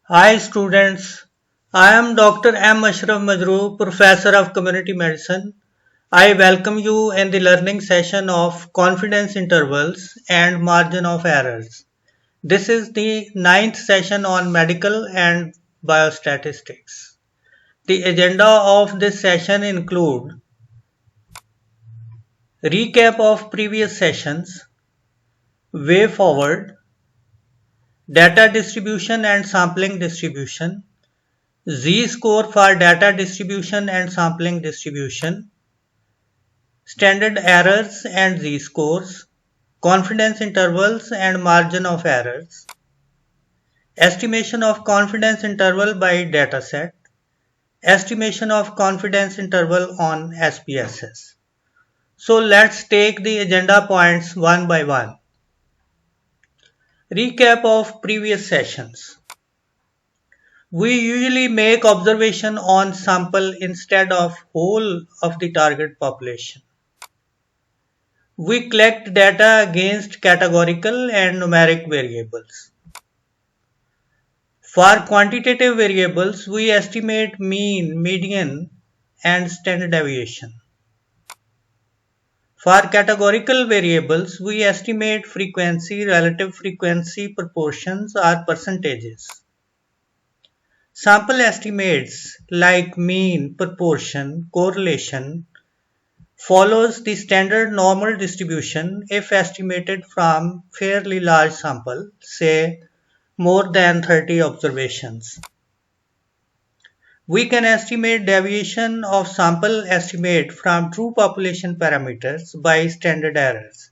Hi students, I am Dr. M. Ashraf Majrooh, Professor of Community Medicine. I welcome you in the learning session of confidence intervals and margin of errors. This is the ninth session on medical and biostatistics. The agenda of this session include recap of previous sessions, way forward, data distribution and sampling distribution, Z-score for data distribution and sampling distribution, standard errors and Z-scores, confidence intervals and margin of errors, estimation of confidence interval by dataset, estimation of confidence interval on SPSS. So let's take the agenda points one by one. Recap of previous sessions. We usually make observation on sample instead of whole of the target population. We collect data against categorical and numeric variables. For quantitative variables, we estimate mean, median, and standard deviation. For categorical variables, we estimate frequency, relative frequency, proportions, or percentages. Sample estimates like mean, proportion, correlation follows the standard normal distribution if estimated from fairly large sample, say more than 30 observations. We can estimate deviation of sample estimate from true population parameters by standard errors,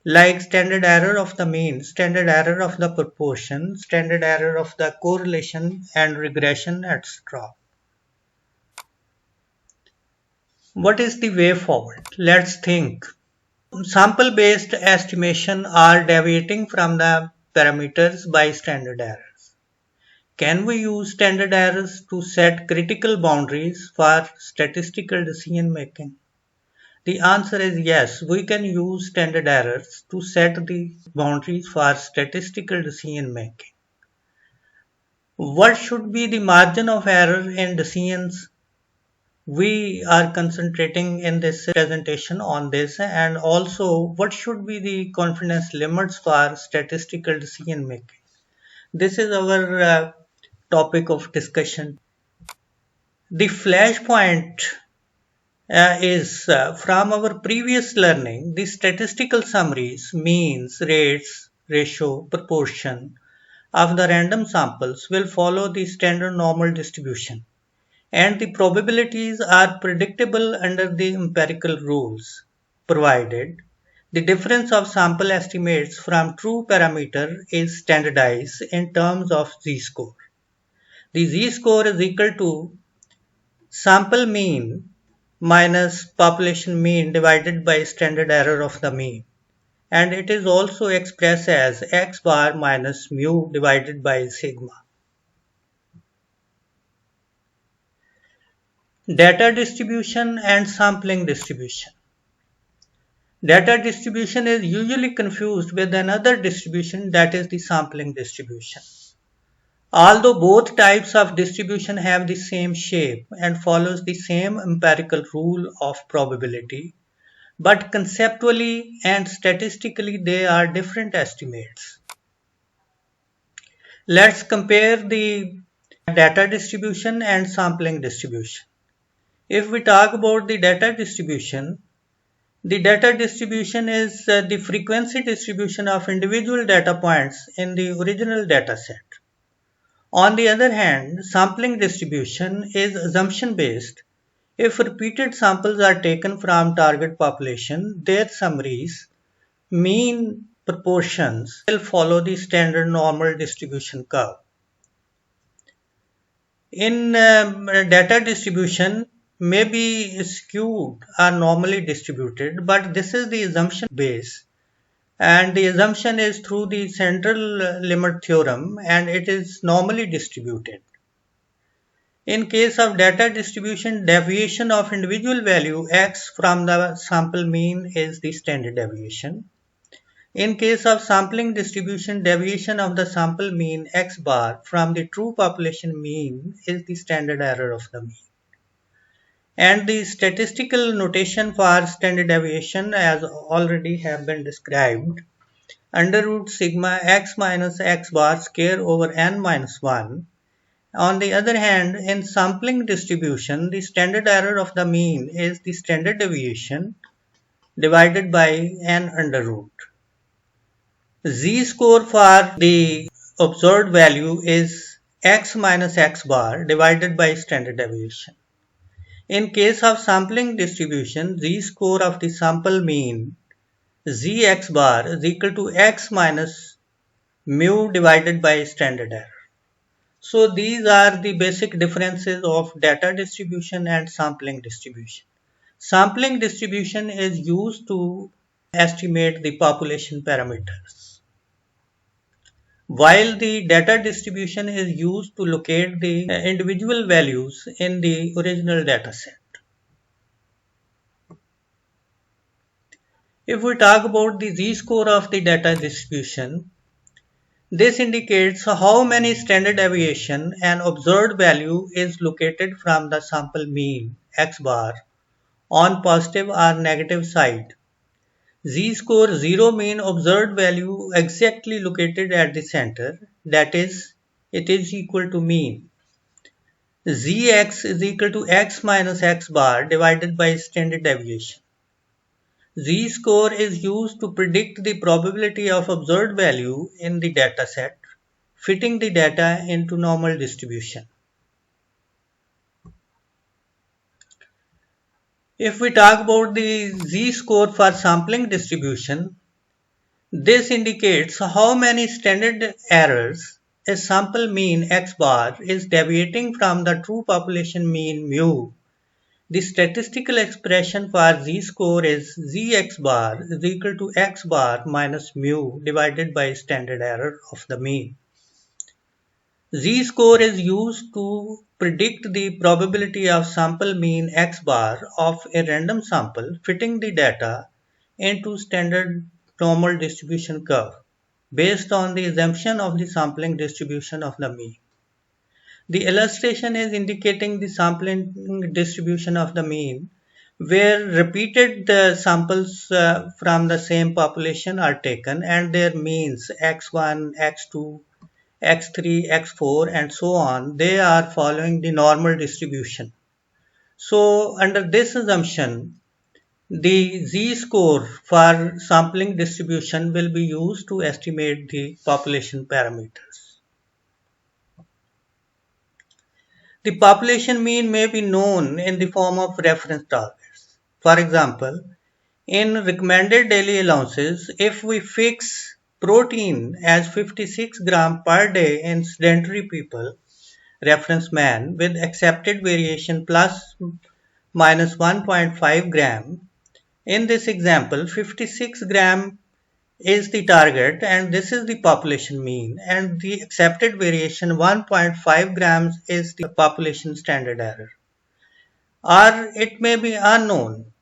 like standard error of the mean, standard error of the proportion, standard error of the correlation and regression, etc. What is the way forward? Let's think. Sample-based estimation are deviating from the parameters by standard errors. Can we use standard errors to set critical boundaries for statistical decision making? The answer is yes, we can use standard errors to set the boundaries for statistical decision making. What should be the margin of error in decisions? We are concentrating in this presentation on this, and also what should be the confidence limits for statistical decision making. This is our topic of discussion. The flashpoint is from our previous learning, the statistical summaries, means, rates, ratio, proportion of the random samples will follow the standard normal distribution, and the probabilities are predictable under the empirical rules, provided the difference of sample estimates from true parameter is standardized in terms of z-score. The z-score is equal to sample mean minus population mean divided by standard error of the mean, and it is also expressed as x bar minus mu divided by sigma. Data distribution and sampling distribution. Data distribution is usually confused with another distribution, that is the sampling distribution. Although both types of distribution have the same shape and follows the same empirical rule of probability, but conceptually and statistically they are different estimates. Let's compare the data distribution and sampling distribution. If we talk about the data distribution is the frequency distribution of individual data points in the original data set. On the other hand, sampling distribution is assumption based. If repeated samples are taken from target population, their summaries, mean, proportions will follow the standard normal distribution curve. In data distribution, may be skewed or normally distributed, but this is the assumption base, and the assumption is through the central limit theorem, and it is normally distributed. In case of data distribution, deviation of individual value x from the sample mean is the standard deviation. In case of sampling distribution, deviation of the sample mean x bar from the true population mean is the standard error of the mean. And the statistical notation for standard deviation, as already have been described, under root sigma x minus x bar square over n minus 1. On the other hand, in sampling distribution, the standard error of the mean is the standard deviation divided by n under root. Z-score for the observed value is x minus x bar divided by standard deviation. In case of sampling distribution, Z-score of the sample mean Zx bar is equal to x minus mu divided by standard error. So these are the basic differences of data distribution and sampling distribution. Sampling distribution is used to estimate the population parameters, while the data distribution is used to locate the individual values in the original data set. If we talk about the z-score of the data distribution, this indicates how many standard deviation an observed value is located from the sample mean x bar on positive or negative side. Z-score 0 mean observed value exactly located at the center, that is, it is equal to mean. Zx is equal to x minus x bar divided by standard deviation. Z-score is used to predict the probability of observed value in the dataset, fitting the data into normal distribution. If we talk about the Z-score for sampling distribution, this indicates how many standard errors a sample mean x bar is deviating from the true population mean mu. The statistical expression for z-score is zx bar is equal to x bar minus mu divided by standard error of the mean. Z-score is used to predict the probability of sample mean x bar of a random sample fitting the data into standard normal distribution curve based on the assumption of the sampling distribution of the mean. The illustration is indicating the sampling distribution of the mean, where repeated samples from the same population are taken and their means x1, x2, x3, x4 and so on, they are following the normal distribution. So under this assumption, the z-score for sampling distribution will be used to estimate the population parameters. The population mean may be known in the form of reference targets. For example, in recommended daily allowances, if we fix protein as 56 gram per day in sedentary people, reference man, with accepted variation plus minus 1.5 gram, in this example, 56 gram is the target and this is the population mean, and the accepted variation 1.5 grams is the population standard error. Or it may be unknown.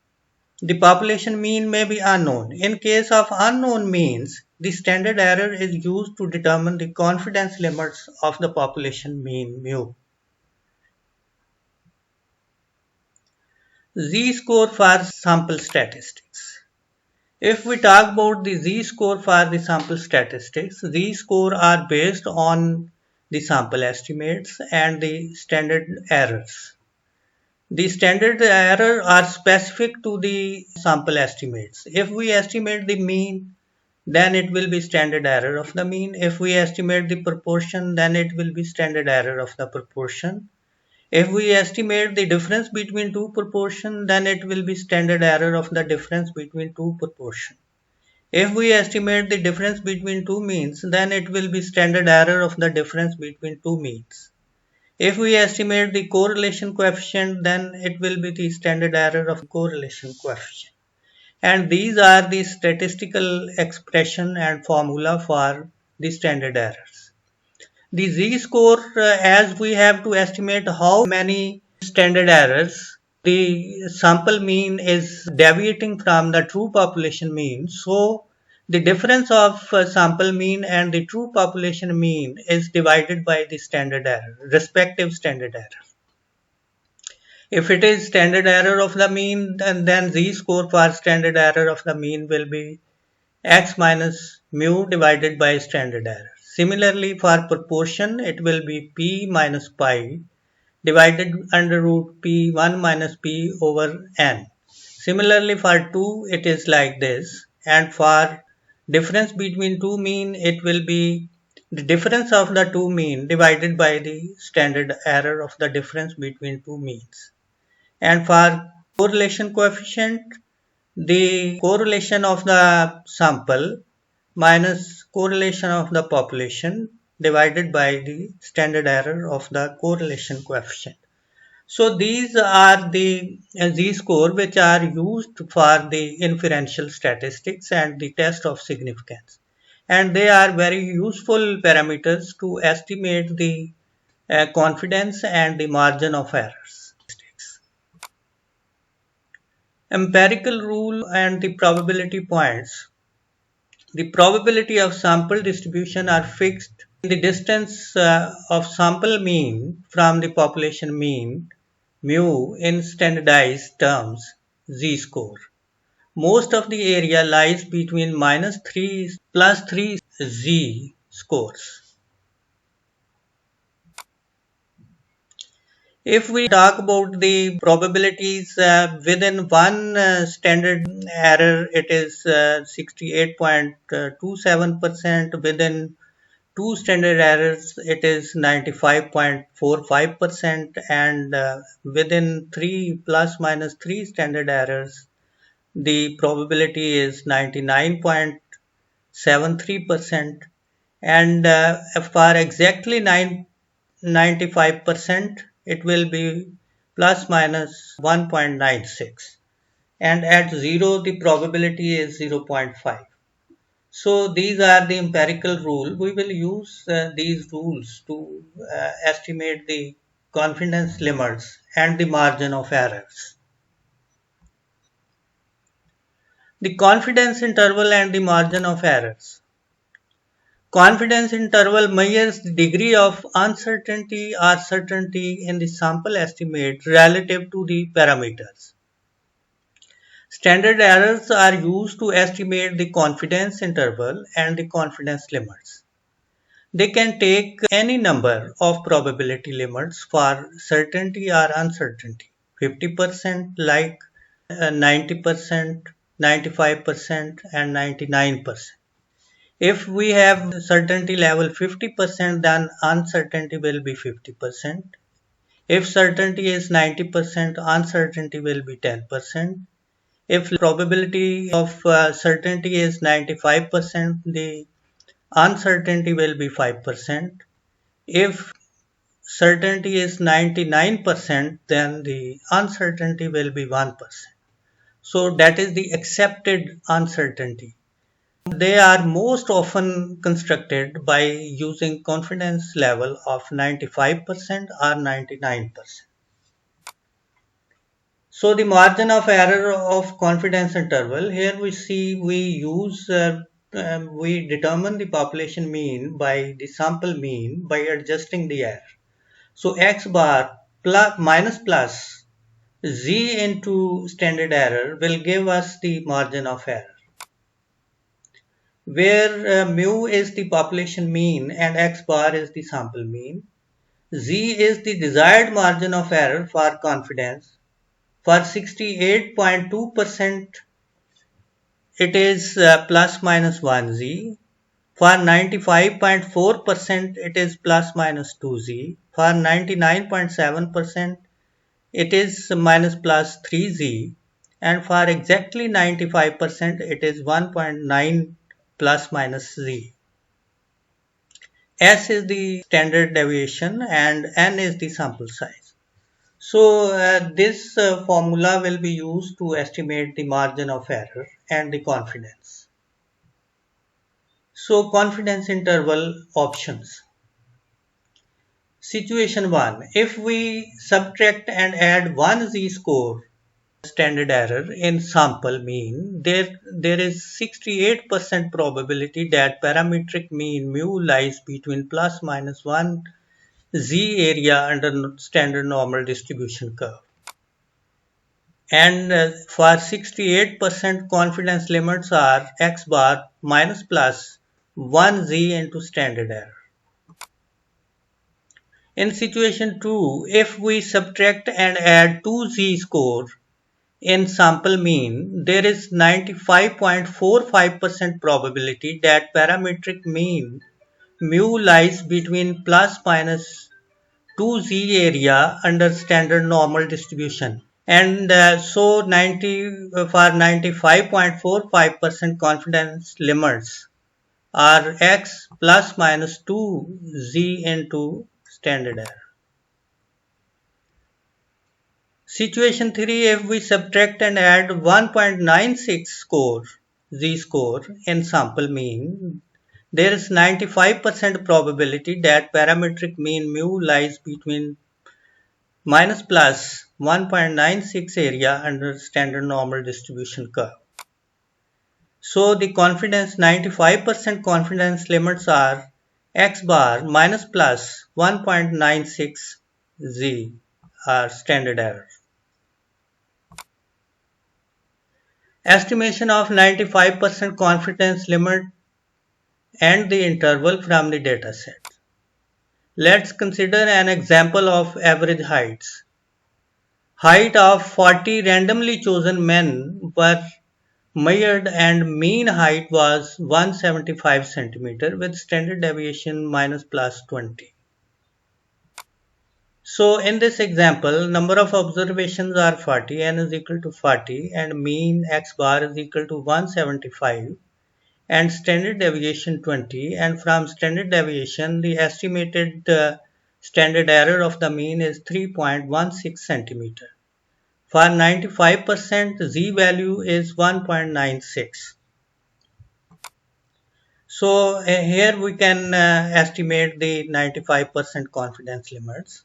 The population mean may be unknown. In case of unknown means, the standard error is used to determine the confidence limits of the population mean mu. Z-score for sample statistics. If we talk about the z-score for the sample statistics, z-score are based on the sample estimates and the standard errors. The standard error are specific to the sample estimates. If we estimate the mean, then it will be standard error of the mean. If we estimate the proportion, then it will be standard error of the proportion. If we estimate the difference between two proportions, then it will be standard error of the difference between two proportions. If we estimate the difference between two means, then it will be standard error of the difference between two means. If we estimate the correlation coefficient, then it will be the standard error of correlation coefficient. And these are the statistical expression and formula for the standard errors. The z-score, as we have to estimate how many standard errors the sample mean is deviating from the true population mean. So The difference of sample mean and the true population mean is divided by the standard error, respective standard error. If it is standard error of the mean, then z-score for standard error of the mean will be x minus mu divided by standard error. Similarly, for proportion, it will be p minus pi divided under root p1 minus p over n. Similarly, for 2, it is like this. And for difference between two mean, it will be the difference of the two mean divided by the standard error of the difference between two means. And for correlation coefficient, the correlation of the sample minus correlation of the population divided by the standard error of the correlation coefficient. So these are the z-score which are used for the inferential statistics and the test of significance. And they are very useful parameters to estimate the confidence and the margin of errors. Empirical rule and the probability points. The probability of sample distribution are fixed in the distance of sample mean from the population mean, mu, in standardized terms, z-score. Most of the area lies between -3 +3 z-scores. If we talk about the probabilities within one standard error, it is 68.27%. Within two standard errors, it is 95.45%. And within 3 plus minus 3 standard errors, the probability is 99.73%. And for exactly 95%, it will be plus minus 1.96, and at 0 the probability is 0.5. So these are the empirical rule. We will use these rules to estimate the confidence limits and the margin of errors. The confidence interval and the margin of errors. Confidence interval measures the degree of uncertainty or certainty in the sample estimate relative to the parameters. Standard errors are used to estimate the confidence interval and the confidence limits. They can take any number of probability limits for certainty or uncertainty, 50% like 90%, 95% and 99%. If we have certainty level 50%, then uncertainty will be 50%. If certainty is 90%, uncertainty will be 10%. If probability of certainty is 95%, the uncertainty will be 5%. If certainty is 99%, then the uncertainty will be 1%. So that is the accepted uncertainty. They are most often constructed by using confidence level of 95% or 99%. So the margin of error of confidence interval, here we see we determine the population mean by the sample mean by adjusting the error. So x bar minus plus z into standard error will give us the margin of error, where mu is the population mean and x bar is the sample mean. Z is the desired margin of error for confidence. For 68.2%, it is plus minus 1z. For 95.4%, it is plus minus 2z. For 99.7%, it is minus plus 3z. And for exactly 95%, it is 1.9 plus minus z. S is the standard deviation and n is the sample size. So this formula will be used to estimate the margin of error and the confidence. So confidence interval options. Situation 1. If we subtract and add one z-score standard error in sample mean, there is 68% probability that parametric mean mu lies between plus minus 1 z area under standard normal distribution curve. And for 68% confidence limits are x bar minus plus 1 z into standard error. In situation 2, if we subtract and add 2 z-score in sample mean, there is 95.45% probability that parametric mean mu lies between plus minus 2z area under standard normal distribution. And so for 95.45% confidence limits are x plus minus 2z into standard error. Situation 3, if we subtract and add 1.96 z-score in sample mean, there is 95% probability that parametric mean mu lies between minus plus 1.96 area under standard normal distribution curve. So the 95% confidence limits are x bar minus plus 1.96 z are standard error. Estimation of 95% confidence limit and the interval from the dataset. Let's consider an example of average heights. Height of 40 randomly chosen men were measured and mean height was 175 cm with standard deviation minus plus 20. So in this example, number of observations are 40, n is equal to 40 and mean x bar is equal to 175 and standard deviation 20, and from standard deviation the estimated standard error of the mean is 3.16 cm. For 95% z value is 1.96. So here we can estimate the 95% confidence limits.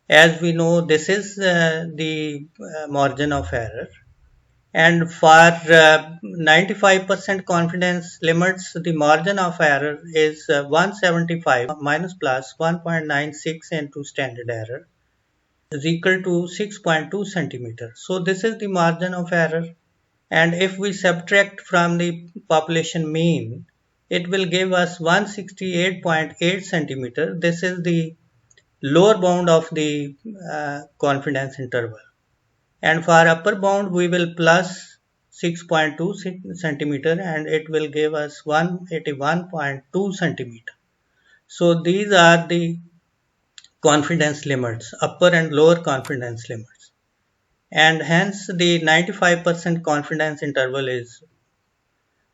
As we know, this is the margin of error. And for 95% confidence limits, the margin of error is 175 minus plus 1.96 into standard error is equal to 6.2 centimeters. So this is the margin of error. And if we subtract from the population mean, it will give us 168.8 centimeters. This is the lower bound of the confidence interval. And for upper bound, we will plus 6.2 centimeter and it will give us 181.2 centimeter. So these are the confidence limits, upper and lower confidence limits. And hence the 95% confidence interval is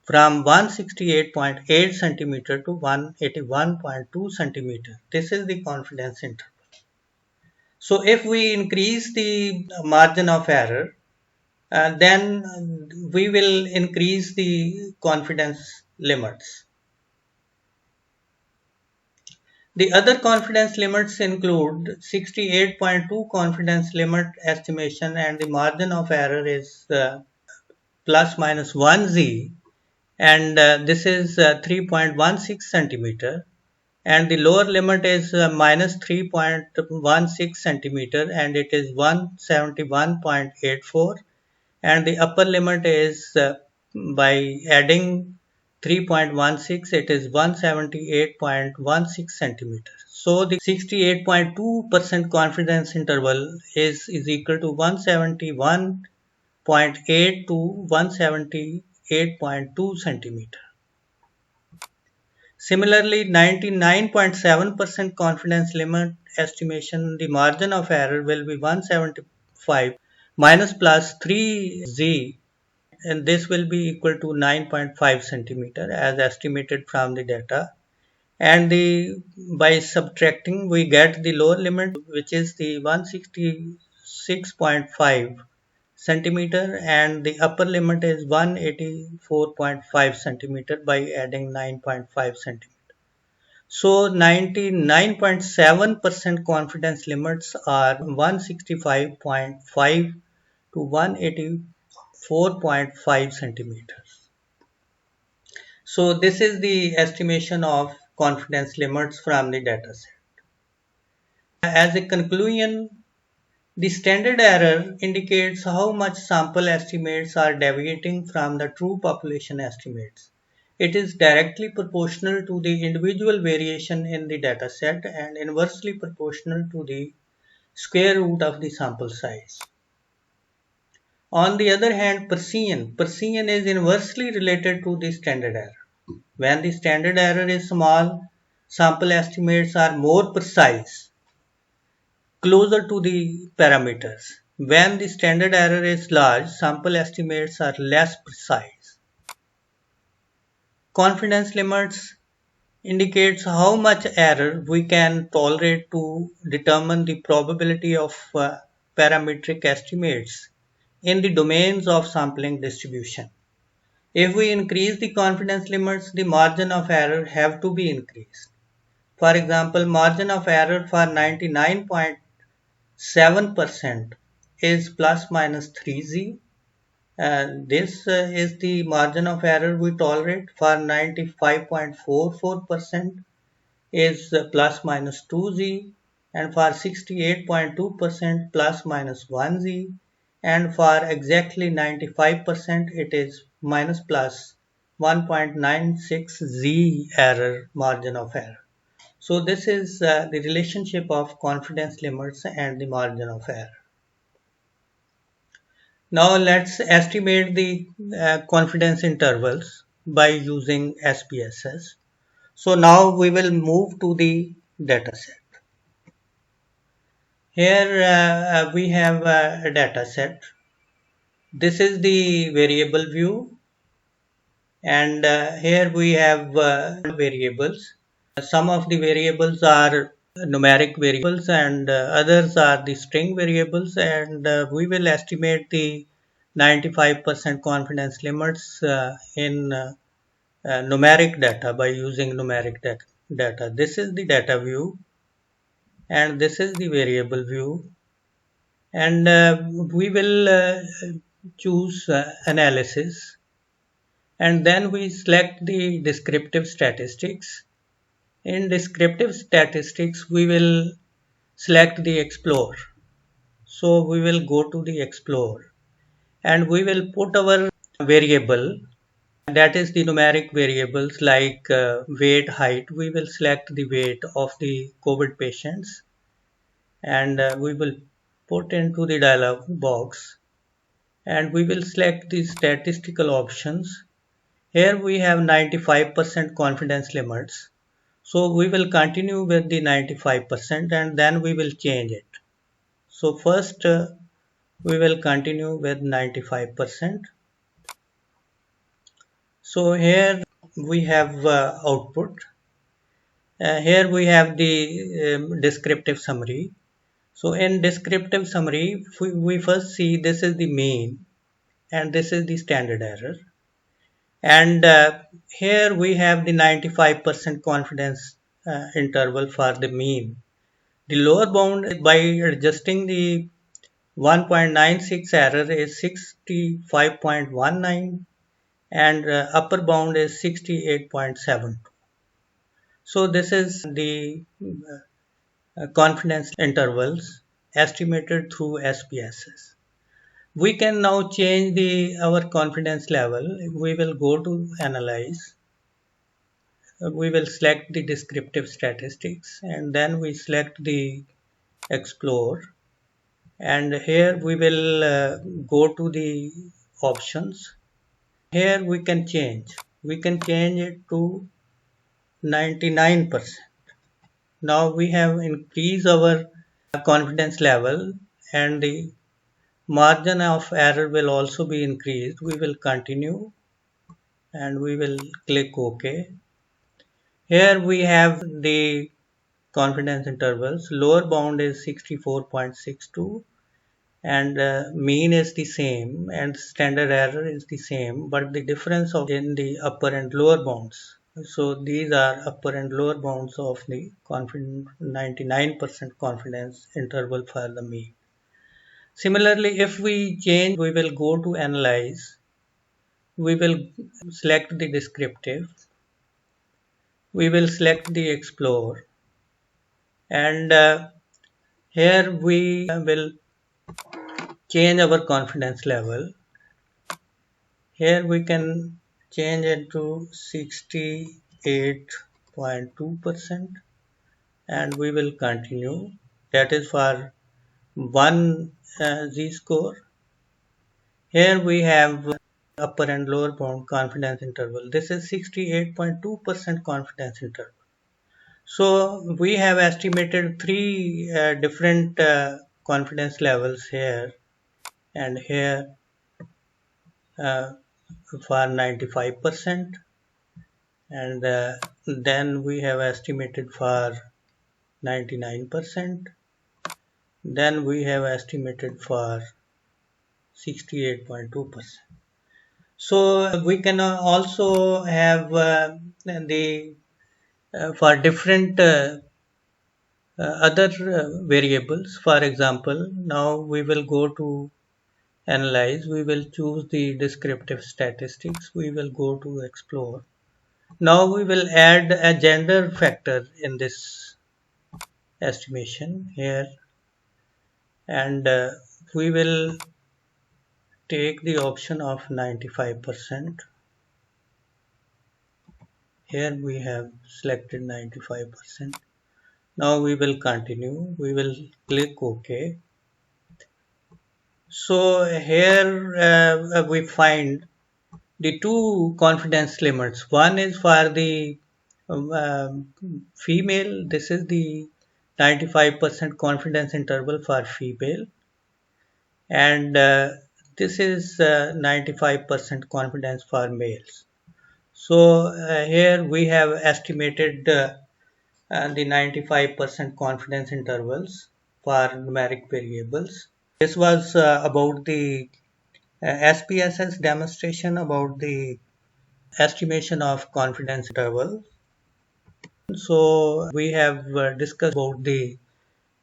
from 168.8 centimeter to 181.2 centimeter. This is the confidence interval. So if we increase the margin of error, then we will increase the confidence limits. The other confidence limits include 68.2 confidence limit estimation and the margin of error is plus minus 1z, and this is 3.16 centimeter, and the lower limit is minus 3.16 centimeter and it is 171.84, and the upper limit is by adding 3.16 it is 178.16 centimeters. So the 68.2% confidence interval is equal to 171.8 to 178.2 centimeter. Similarly, 99.7% confidence limit estimation, the margin of error will be 175 minus plus 3z, and this will be equal to 9.5 centimeter as estimated from the data. And by subtracting, we get the lower limit, which is the 166.5 centimeter, and the upper limit is 184.5 centimeter by adding 9.5 centimeter. So 99.7% confidence limits are 165.5 to 184.5 centimeters. So this is the estimation of confidence limits from the dataset. As a conclusion, the standard error indicates how much sample estimates are deviating from the true population estimates. It is directly proportional to the individual variation in the dataset and inversely proportional to the square root of the sample size. On the other hand, Persian is inversely related to the standard error. When the standard error is small, sample estimates are more precise, closer to the parameters. When the standard error is large, sample estimates are less precise. Confidence limits indicates how much error we can tolerate to determine the probability of parametric estimates in the domains of sampling distribution. If we increase the confidence limits, the margin of error have to be increased. For example, margin of error for 99.7% is plus minus 3z. This is the margin of error we tolerate. For 95.44% is plus minus 2z, and for 68.2% plus minus 1z, and for exactly 95% it is minus plus 1.96z error margin of error. So this is the relationship of confidence limits and the margin of error. Now let's estimate the confidence intervals by using SPSS. So now we will move to the dataset. Here we have a dataset. This is the variable view, and here we have variables. Some of the variables are numeric variables and others are the string variables, and we will estimate the 95% confidence limits in numeric data by using numeric data. This is the data view and this is the variable view, and we will choose analysis, and then we select the descriptive statistics. In descriptive statistics we will select the explore. So we will go to the explore and we will put our variable, that is the numeric variables like weight, height. We will select the weight of the COVID patients, and we will put into the dialog box, and we will select the statistical options. Here we have 95% confidence limits. So we will continue with the 95% and then we will change it. So first we will continue with 95%. So here we have output. Here we have the descriptive summary. So in descriptive summary, we first see this is the mean and this is the standard error. And here we have the 95% confidence interval for the mean. The lower bound by adjusting the 1.96 error is 65.19 and upper bound is 68.7. So this is the confidence intervals estimated through SPSS. We can now change our confidence level. We will go to analyze. We will select the descriptive statistics and then we select the explore, and here we will go to the options. Here we can change it to 99%. Now we have increased our confidence level and the margin of error will also be increased. We will continue and we will click OK. Here we have the confidence intervals. Lower bound is 64.62 and mean is the same and standard error is the same, but the difference in the upper and lower bounds. So these are upper and lower bounds of the 99% confidence interval for the mean. Similarly, if we change, we will go to analyze, we will select the descriptive, we will select the explore, and here we will change our confidence level. Here we can change it to 68.2% and we will continue. That is for one z-score. Here we have upper and lower bound confidence interval. This is 68.2% confidence interval. So we have estimated three different confidence levels here and here uh, for 95%, and then we have estimated for 99%, then we have estimated for 68.2%. So we can also have the for different other variables. For example, now we will go to analyze, we will choose the descriptive statistics, we will go to explore. Now we will add a gender factor in this estimation here, and we will take the option of 95%. Here we have selected 95%. Now we will continue, we will click OK. So here we find the two confidence limits. One is for the female, this is the 95% confidence interval for female, and this is 95% confidence for males. So here we have estimated the 95% confidence intervals for numeric variables. This was about the SPSS demonstration about the estimation of confidence interval. So we have discussed about the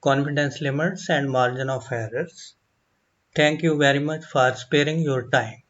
confidence limits and margin of errors. Thank you very much for sparing your time.